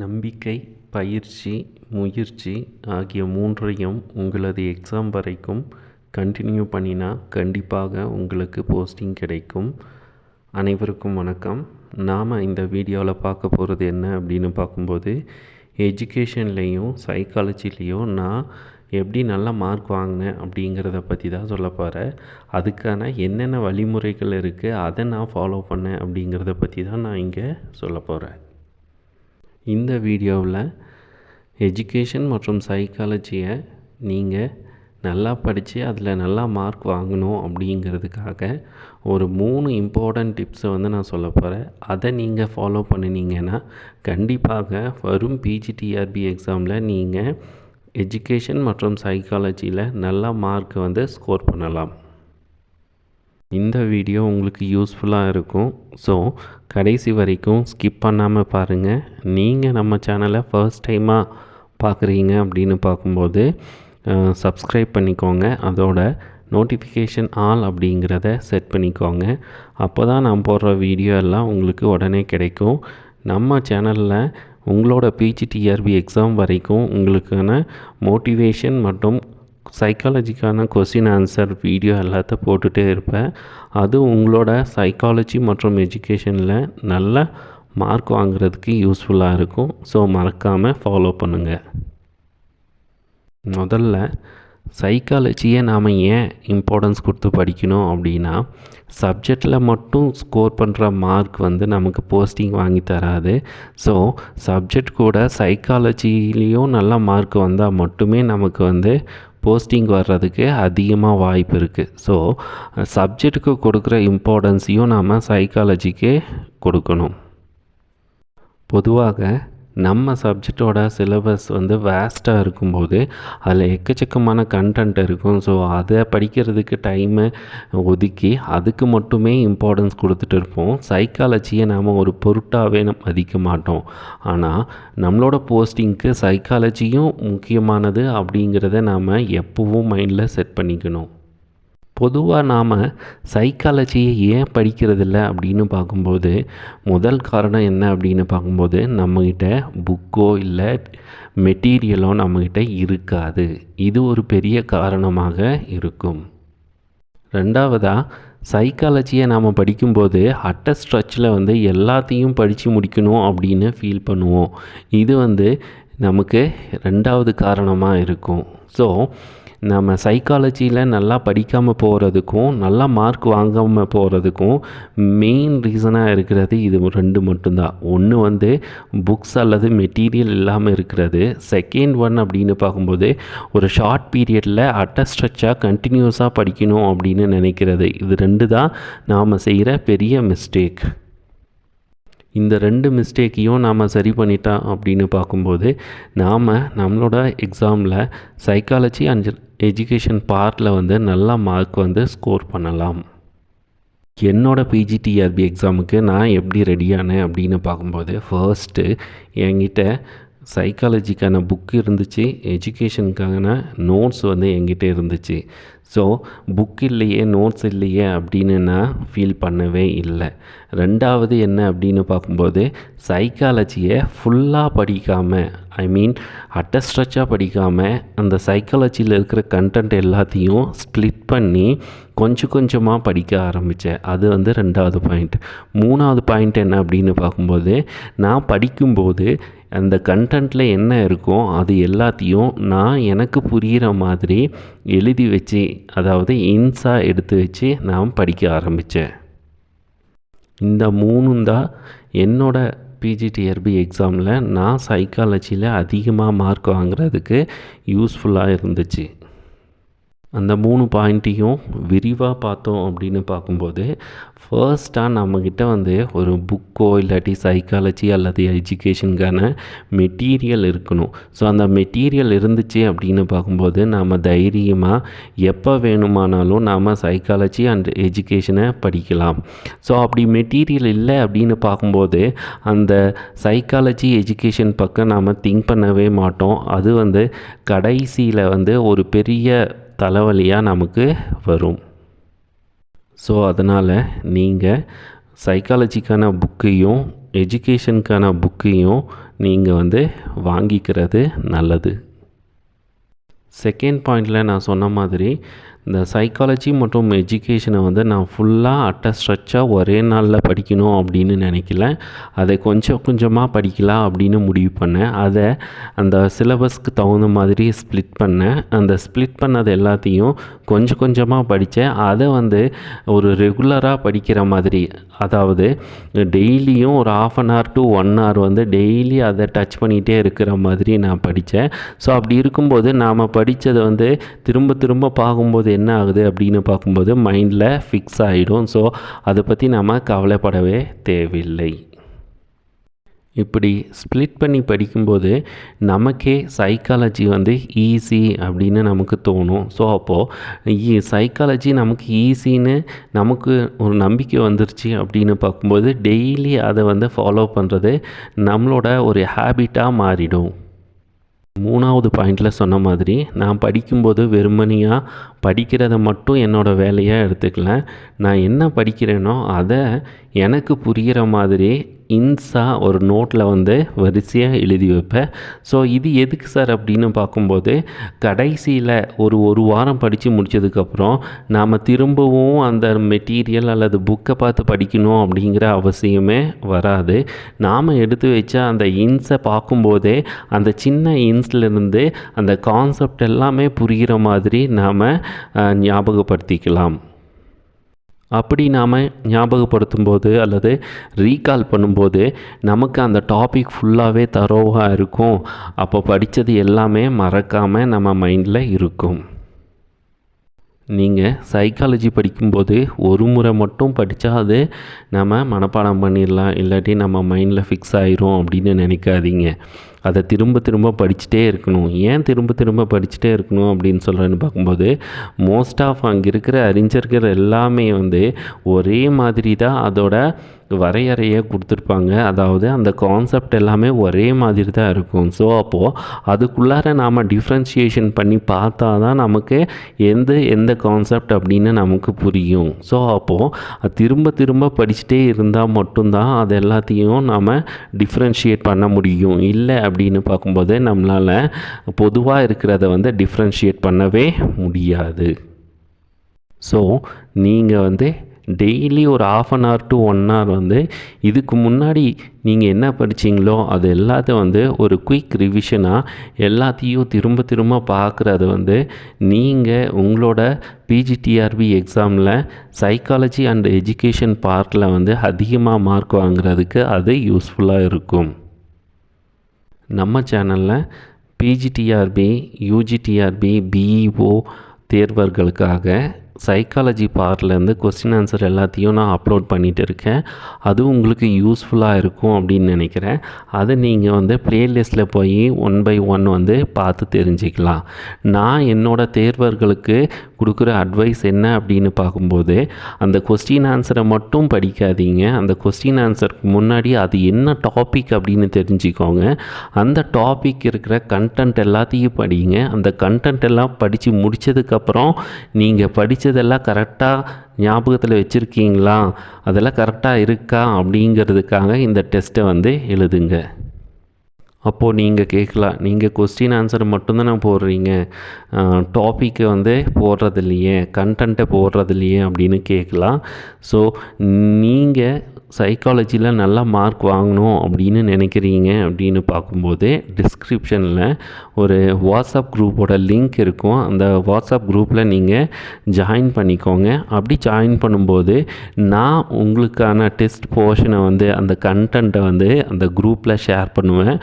நம்பிக்கை, பயிற்சி, முயற்சி ஆகிய 3ஐயும் உங்களது எக்ஸாம் வரைக்கும் கண்டினியூ பண்ணினா கண்டிப்பாக உங்களுக்கு போஸ்டிங் கிடைக்கும். அனைவருக்கும் வணக்கம். நாம் இந்த வீடியோவில் பார்க்க போகிறது என்ன அப்படின்னு பார்க்கும்போது, எஜுகேஷன்லேயும் சைக்காலஜிலேயும் நான் எப்படி நல்ல மார்க் வாங்கினேன் அப்படிங்கிறத பற்றி தான் சொல்ல போகிறேன். அதுக்கான என்னென்ன வழிமுறைகள் இருக்குது, அதை நான் ஃபாலோ பண்ணேன் அப்படிங்கிறத பற்றி தான் நான் இங்கே சொல்ல போகிறேன். இந்த வீடியோவில் எஜுகேஷன் மற்றும் சைக்காலஜியை நீங்கள் நல்லா படித்து அதில் நல்லா மார்க் வாங்கணும் அப்படிங்கிறதுக்காக ஒரு 3 இம்பார்ட்டண்ட் டிப்ஸை நான் சொல்ல போகிறேன். அதை நீங்கள் ஃபாலோ பண்ணினீங்கன்னா கண்டிப்பாக வரும் பிஜிடிஆர்பி எக்ஸாமில் நீங்கள் எஜுகேஷன் மற்றும் சைக்காலஜியில் நல்ல மார்க் ஸ்கோர் பண்ணலாம். இந்த வீடியோ உங்களுக்கு யூஸ்ஃபுல்லாக இருக்கும். ஸோ கடைசி வரைக்கும் ஸ்கிப் பண்ணாமல் பாருங்கள். நீங்கள் நம்ம சேனலை ஃபர்ஸ்ட் டைமாக பார்க்குறீங்க அப்படின்னு பார்க்கும்போது சப்ஸ்கிரைப் பண்ணிக்கோங்க. அதோட நோட்டிஃபிகேஷன் ஆல் அப்படிங்கிறத செட் பண்ணிக்கோங்க. அப்போ தான் நான் போடுற வீடியோ எல்லாம் உங்களுக்கு உடனே கிடைக்கும். நம்ம சேனலில் உங்களோட பிஜிடிஆர்பி எக்ஸாம் வரைக்கும் உங்களுக்கான மோட்டிவேஷன் மற்றும் சைக்காலஜிக்கான கொஸ்டின் ஆன்சர் வீடியோ எல்லாத்தையும் போட்டுகிட்டே இருப்பேன். அது உங்களோட சைக்காலஜி மற்றும் எஜுகேஷனில் நல்ல மார்க் வாங்குறதுக்கு யூஸ்ஃபுல்லாக இருக்கும். ஸோ மறக்காமல் ஃபாலோ பண்ணுங்கள். முதல்ல சைக்காலஜியை நாம் ஏன் இம்பார்ட்டன்ஸ் கொடுத்து படிக்கணும் அப்படின்னா, சப்ஜெக்டில் மட்டும் ஸ்கோர் பண்ணுற மார்க் நமக்கு போஸ்டிங் வாங்கி தராது. ஸோ சப்ஜெக்ட் கூட சைக்காலஜிலேயும் நல்ல மார்க் வந்தால் மட்டுமே நமக்கு போஸ்டிங் வர்றதுக்கு அதிகமாக வாய்ப்பு இருக்குது. ஸோ சப்ஜெக்டுக்கு கொடுக்குற இம்பார்ட்டன்ஸையும் நாம் சைக்காலஜிக்கு கொடுக்கணும். பொதுவாக நம்ம சப்ஜெக்டோட சிலபஸ் வேஸ்ட்டாக இருக்கும்போது அதில் எக்கச்சக்கமான கண்டென்ட் இருக்கும். ஸோ அதை படிக்கிறதுக்கு டைமை ஒதுக்கி அதுக்கு மட்டுமே இம்பார்ட்டன்ஸ் கொடுத்துட்டு இருப்போம். சைக்காலஜியை நாம் ஒரு பொருட்டாகவே மதிக்க மாட்டோம். ஆனால் நம்மளோட போஸ்டிங்க்கு சைக்காலஜியும் முக்கியமானது அப்படிங்கிறத நாம் எப்போவும் மைண்டில் செட் பண்ணிக்கணும். பொதுவாக நாம் சைக்காலஜியை ஏன் படிக்கிறதில்ல அப்படின்னு பார்க்கும்போது, முதல் காரணம் என்ன அப்படின்னு பார்க்கும்போது, நம்மக்கிட்ட புக்கோ இல்லை மெட்டீரியலோ நம்மக்கிட்ட இருக்காது. இது ஒரு பெரிய காரணமாக இருக்கும். ரெண்டாவதாக, சைக்காலஜியை நாம் படிக்கும்போது அட்ட ஸ்ட்ரெச்சில் எல்லாத்தையும் படித்து முடிக்கணும் அப்படின்னு ஃபீல் பண்ணுவோம். இது நமக்கு ரெண்டாவது காரணமாக இருக்கும். ஸோ நம்ம சைக்காலஜியில் நல்லா படிக்காமல் போகிறதுக்கும் நல்லா மார்க் வாங்காமல் போகிறதுக்கும் மெயின் ரீசனாக இருக்கிறது இது 2 மட்டும்தான். ஒன்று புக்ஸ் அல்லது மெட்டீரியல் இல்லாமல் இருக்கிறது. செகண்ட் ஒன் அப்படின்னு பார்க்கும்போது, ஒரு ஷார்ட் பீரியடில் அட்டஸ்ட்ரக்சாக கண்டினியூஸாக படிக்கணும் அப்படின்னு நினைக்கிறது. இது 2 தான் நாம் செய்கிற பெரிய மிஸ்டேக். இந்த 2 மிஸ்டேக்கையும் நாம் சரி பண்ணிட்டா அப்படின்னு பார்க்கும்போது, நாம் நம்மளோட எக்ஸாமில் சைக்காலஜி அண்ட் எஜுகேஷன் பார்ட்டில் நல்ல மார்க் ஸ்கோர் பண்ணலாம். என்னோடய பிஜிடிஆர்பி எக்ஸாமுக்கு நான் எப்படி ரெடியானேன் அப்படின்னு பார்க்கும்போது, ஃபர்ஸ்ட்டு என்கிட்ட சைக்காலஜிக்கான புக்கு இருந்துச்சு, எஜுகேஷனுக்கான நோட்ஸ் என்கிட்ட இருந்துச்சு. ஸோ புக் இல்லையே நோட்ஸ் இல்லையே அப்படின்னு நான் ஃபீல் பண்ணவே இல்லை. ரெண்டாவது என்ன அப்படின்னு பார்க்கும்போது, சைக்காலஜியை ஃபுல்லாக படிக்காமல், அட்டஸ்ட்ரக்சாக படிக்காமல் அந்த சைக்காலஜியில் இருக்கிற கண்டென்ட் எல்லாத்தையும் ஸ்ப்ளிட் பண்ணி கொஞ்சம் கொஞ்சமாக படிக்க ஆரம்பித்தேன். அது ரெண்டாவது பாயிண்ட். மூணாவது பாயிண்ட் என்ன அப்படின்னு பார்க்கும்போது, நான் படிக்கும்போது அந்த கண்டென்ட்டில் என்ன இருக்கோ அது எல்லாத்தையும் நான் எனக்கு புரிகிற மாதிரி எழுதி வச்சு, அதாவது இன்ஸாக எடுத்து வச்சு நான் படிக்க ஆரம்பித்தேன். இந்த 3 தான் என்னோடய பிஜிடிஆர்பி எக்ஸாமில் நான் சைக்காலஜியில் அதிகமாக மார்க் வாங்குறதுக்கு யூஸ்ஃபுல்லாக இருந்துச்சு. அந்த 3 பாயிண்ட்டையும் விரிவாக பார்த்தோம் அப்படின்னு பார்க்கும்போது, ஃபர்ஸ்ட்டாக நம்மக்கிட்ட ஒரு புக்கோ இல்லாட்டி சைக்காலஜி அல்லது எஜுகேஷனுக்கான மெட்டீரியல் இருக்கணும். ஸோ அந்த மெட்டீரியல் இருந்துச்சு அப்படின்னு பார்க்கும்போது, நாம் தைரியமாக எப்போ வேணுமானாலும் நாம் சைக்காலஜி அண்ட் எஜுகேஷனை படிக்கலாம். ஸோ அப்படி மெட்டீரியல் இல்லை அப்படின்னு பார்க்கும்போது, அந்த சைக்காலஜி எஜுகேஷன் பக்கம் நாம் திங்க் பண்ணவே மாட்டோம். அது கடைசியில் ஒரு பெரிய தலைவலியாக நமக்கு வரும். ஸோ அதனால் நீங்கள் சைக்காலஜிக்கான புக்கையும் எஜுகேஷனுக்கான புக்கையும் நீங்கள் வந்து வாங்கிக்கிறது நல்லது. செகண்ட் பாயிண்டில் நான் சொன்ன மாதிரி இந்த சைக்காலஜி மற்றும் எஜுகேஷனை வந்து நான் ஃபுல்லாக ஸ்ட்ரெச்சாக ஒரே நாளில் படிக்கணும் அப்படின்னு நினைக்கல. அதை கொஞ்சம் கொஞ்சமாக படிக்கலாம் அப்படின்னு முடிவு பண்ணேன். அதை அந்த சிலபஸ்க்கு தகுந்த மாதிரி ஸ்ப்ளிட் பண்ணேன். அந்த ஸ்ப்ளிட் பண்ணது எல்லாத்தையும் கொஞ்சம் கொஞ்சமாக படித்தேன். அதை வந்து ஒரு ரெகுலராக படிக்கிற மாதிரி, அதாவது டெய்லியும் ஒரு 1/2 to 1 hour வந்து டெய்லி அதை டச் பண்ணிகிட்டே இருக்கிற மாதிரி நான் படித்தேன். ஸோ அப்படி இருக்கும்போது நாம் படித்ததை வந்து திரும்ப திரும்ப பார்க்கும்போது என்ன ஆகுது அப்படின்னு பார்க்கும்போது மைண்டில் ஃபிக்ஸ் ஆகிடும். ஸோ அதை பற்றி நாம் கவலைப்படவே தேவையில்லை. இப்படி ஸ்ப்ளிட் பண்ணி படிக்கும்போது நமக்கே சைக்காலஜி வந்து ஈஸி அப்படின்னு நமக்கு தோணும். ஸோ அப்போது சைக்காலஜி நமக்கு ஈஸின்னு நமக்கு ஒரு நம்பிக்கை வந்துருச்சு அப்படின்னு பார்க்கும்போது டெய்லி அதை வந்து ஃபாலோ பண்ணுறது நம்மளோட ஒரு ஹேபிட்டாக மாறிடும். 3வது பாயிண்டில் சொன்ன மாதிரி நான் படிக்கும்போது வெறுமனையாக படிக்கிறத மட்டும் என்னோடய வேலையாக எடுத்துக்கல. நான் என்ன படிக்கிறேனோ அதை எனக்கு புரிகிற மாதிரி இன்ஸாக ஒரு நோட்டில் வந்து வரிசையாக எழுதி வைப்பேன். ஸோ இது எதுக்கு சார் அப்படின்னு பார்க்கும்போது கடைசியில் ஒரு வாரம் படித்து முடித்ததுக்கப்புறம் நாம் திரும்பவும் அந்த மெட்டீரியல் அல்லது புக்கை பார்த்து படிக்கணும் அப்படிங்கிற அவசியமே வராது. நாம் எடுத்து வச்ச அந்த இன்ஸை பார்க்கும்போதே அந்த சின்ன இன்ஸ்லேருந்து அந்த கான்செப்ட் எல்லாமே புரிகிற மாதிரி நாம் ஞாபகப்படுத்திக்கலாம். அப்படி நாம் ஞாபகப்படுத்தும் போது அல்லது ரீகால் பண்ணும்போது நமக்கு அந்த டாபிக் ஃபுல்லாகவே தரோவாக இருக்கும். அப்போ படித்தது எல்லாமே மறக்காமல் நம்ம மைண்டில் இருக்கும். நீங்கள் சைக்காலஜி படிக்கும்போது ஒரு முறை மட்டும் படித்தா அது நம்ம மனப்பாடம் பண்ணிடலாம், இல்லாட்டி நம்ம மைண்டில் ஃபிக்ஸ் ஆயிரும் அப்படின்னு நினைக்காதீங்க. அதை திரும்ப திரும்ப படிச்சுட்டே இருக்கணும். ஏன் திரும்ப திரும்ப படிச்சுட்டே இருக்கணும் அப்படின்னு சொல்கிறேன்னு பார்க்கும்போது மோஸ்ட் ஆஃப் அங்கே இருக்கிற அறிஞர்கள் எல்லாமே வந்து ஒரே மாதிரி தான் அதோட வரையறையை கொடுத்துருப்பாங்க. அதாவது அந்த கான்செப்ட் எல்லாமே ஒரே மாதிரி தான் இருக்கும். ஸோ அப்போது அதுக்குள்ளார நாம் டிஃப்ரென்ஷியேஷன் பண்ணி பார்த்தா தான் நமக்கு எந்த கான்செப்ட் அப்படின்னு நமக்கு புரியும். ஸோ அப்போது திரும்ப திரும்ப படிச்சுட்டே இருந்தால் மட்டும்தான் அது எல்லாத்தையும் நாம் டிஃப்ரென்ஷியேட் பண்ண முடியும். இல்லை அப்படின்னு பார்க்கும்போது நம்மளால் பொதுவாக இருக்கிறத வந்து டிஃப்ரென்ஷியேட் பண்ணவே முடியாது. ஸோ நீங்கள் வந்து டெய்லி ஒரு 1/2 hour to 1 hour வந்து இதுக்கு முன்னாடி நீங்கள் என்ன படிச்சிங்களோ அது எல்லாத்தையும் வந்து ஒரு குயிக் ரிவிஷனாக எல்லாத்தையும் திரும்ப திரும்ப பார்க்குறது வந்து நீங்கள் உங்களோட பிஜிடிஆர்பி எக்ஸாமில் சைக்காலஜி அண்ட் எஜுகேஷன் பார்ட்டில் வந்து அதிகமாக மார்க் வாங்குறதுக்கு அது யூஸ்ஃபுல்லாக இருக்கும். நம்ம சேனலில் பிஜிடிஆர்பி, யூஜிடிஆர்பி, பிஇஓ தேர்வர்களுக்காக சைக்காலஜி பார்ட்லேருந்து கொஸ்டின் ஆன்சர் எல்லாத்தையும் நான் அப்லோட் பண்ணிகிட்டு இருக்கேன். அது உங்களுக்கு யூஸ்ஃபுல்லாக இருக்கும் அப்படின்னு நினைக்கிறேன். அதை நீங்கள் வந்து ப்ளேலிஸ்ட்டில் போய் 1 by 1 வந்து பார்த்து தெரிஞ்சுக்கலாம். நான் என்னோடய தேர்வர்களுக்கு கொடுக்குற அட்வைஸ் என்ன அப்படின்னு பார்க்கும்போது அந்த கொஸ்டின் ஆன்சரை மட்டும் படிக்காதீங்க. அந்த கொஸ்டின் ஆன்சருக்கு முன்னாடி அது என்ன டாபிக் அப்படின்னு தெரிஞ்சுக்கோங்க. அந்த டாபிக் இருக்கிற கண்டென்ட் எல்லாத்தையும் படிங்க. அந்த கண்டென்ட் எல்லாம் படித்து முடித்ததுக்கப்புறம் நீங்கள் படித்ததெல்லாம் கரெக்டாக ஞாபகத்தில் வச்சுருக்கீங்களா, அதெல்லாம் கரெக்டாக இருக்கா அப்படிங்கிறதுக்காக இந்த டெஸ்ட்டை வந்து எழுதுங்க. அப்போது நீங்கள் கேட்கலாம், நீங்கள் கொஸ்டின் ஆன்சர் மட்டும்தானே போடுறீங்க, டாப்பிக்கை வந்து போடுறதில்லையே, கண்டென்ட்டை போடுறதில்லையே அப்படின்னு கேட்கலாம். ஸோ நீங்கள் சைக்காலஜியில் நல்ல மார்க் வாங்கணும் அப்படின்னு நினைக்கிறீங்க அப்படின்னு பார்க்கும்போது டிஸ்கிரிப்ஷனில் ஒரு வாட்ஸ்அப் குரூப்போட லிங்க் இருக்கும். அந்த வாட்ஸ்அப் குரூப்பில் நீங்கள் ஜாயின் பண்ணிக்கோங்க. அப்படி ஜாயின் பண்ணும்போது நான் உங்களுக்கான டெஸ்ட் போர்ஷனை வந்து அந்த கண்டென்ட்டை வந்து அந்த குரூப்பில் ஷேர் பண்ணுவேன்.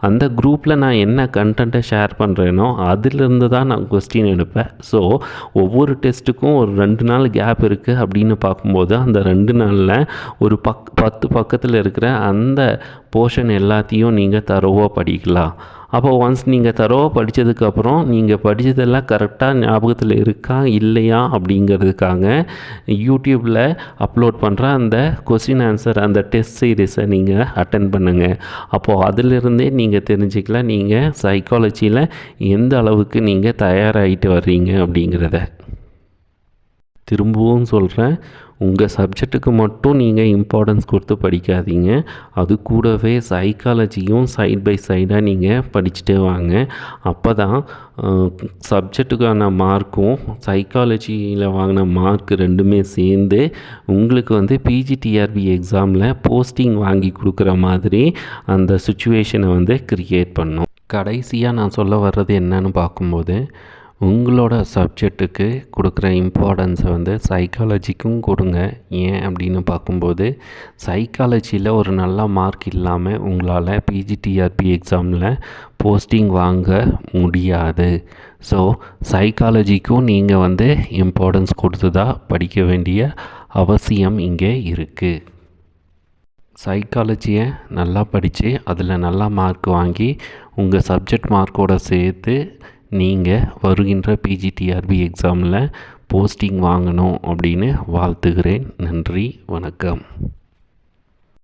அந்த குரூப்பில் நான் என்ன கண்டென்ட்டை ஷேர் பண்ணுறேனோ அதிலிருந்து தான் நான் கொஸ்டின் எடுப்பேன். ஸோ ஒவ்வொரு டெஸ்ட்டுக்கும் ஒரு 2 நாள் கேப் இருக்குது அப்படின்னு பார்க்கும்போது அந்த 2 நாளில் ஒரு 10 பக்கத்தில் இருக்கிற அந்த போர்ஷன் எல்லாத்தையும் நீங்கள் தரோவாக படிக்கலாம். அப்போ ஒன்ஸ் நீங்கள் தரோவாக படித்ததுக்கப்புறம் நீங்கள் படித்ததெல்லாம் கரெக்டாக ஞாபகத்தில் இருக்கா இல்லையா அப்படிங்கிறதுக்காக யூடியூப்பில் அப்லோட் பண்ணுற அந்த கொஸ்டின் ஆன்சர் அந்த டெஸ்ட் சீரீஸை நீங்கள் அட்டென்ட் பண்ணுங்கள். அப்போது அதிலிருந்தே நீங்கள் தெரிஞ்சுக்கலாம் நீங்கள் சைக்காலஜியில் எந்த அளவுக்கு நீங்கள் தயாராகிட்டு வர்றீங்க அப்படிங்கிறத. திரும்பவும் சொல்கிறேன், உங்கள் சப்ஜெக்ட்டுக்கு மட்டும் நீங்கள் இம்பார்ட்டன்ஸ் கொடுத்து படிக்காதீங்க. அது கூடவே சைக்காலஜியும் சைட் பை சைடாக நீங்கள் படிச்சுட்டே வாங்க. அப்போ தான் சப்ஜெக்ட்டுக்கான மார்க்கும் சைக்காலஜியில் வாங்கின மார்க் ரெண்டுமே சேர்ந்து உங்களுக்கு வந்து பிஜிடிஆர்பி எக்ஸாமில் போஸ்டிங் வாங்கி கொடுக்குற மாதிரி அந்த சுச்சுவேஷனை வந்து கிரியேட் பண்ணும். கடைசியாக நான் சொல்ல வர்றது என்னன்னு பார்க்கும்போது, உங்களோட சப்ஜெக்ட்டுக்கு கொடுக்குற இம்பார்ட்டன்ஸை வந்து சைக்காலஜிக்கும் கொடுங்க. ஏன் அப்படின்னு பார்க்கும்போது, சைக்காலஜியில் ஒரு நல்ல மார்க் இல்லாமல் உங்களால் பிஜிடிஆர்பி எக்ஸாமில் போஸ்டிங் வாங்க முடியாது. ஸோ சைக்காலஜிக்கும் நீங்கள் வந்து இம்பார்ட்டன்ஸ் கொடுத்து தான் படிக்க வேண்டிய அவசியம் இங்கே இருக்குது. சைக்காலஜியை நல்லா படித்து அதில் நல்லா மார்க் வாங்கி உங்கள் சப்ஜெக்ட் மார்க்கோடு சேர்த்து நீங்கள் வருகின்ற பிஜிடிஆர்பி எக்ஸாமில் போஸ்டிங் வாங்கணும் அப்படின்னு வாழ்த்துகிறேன். நன்றி, வணக்கம்.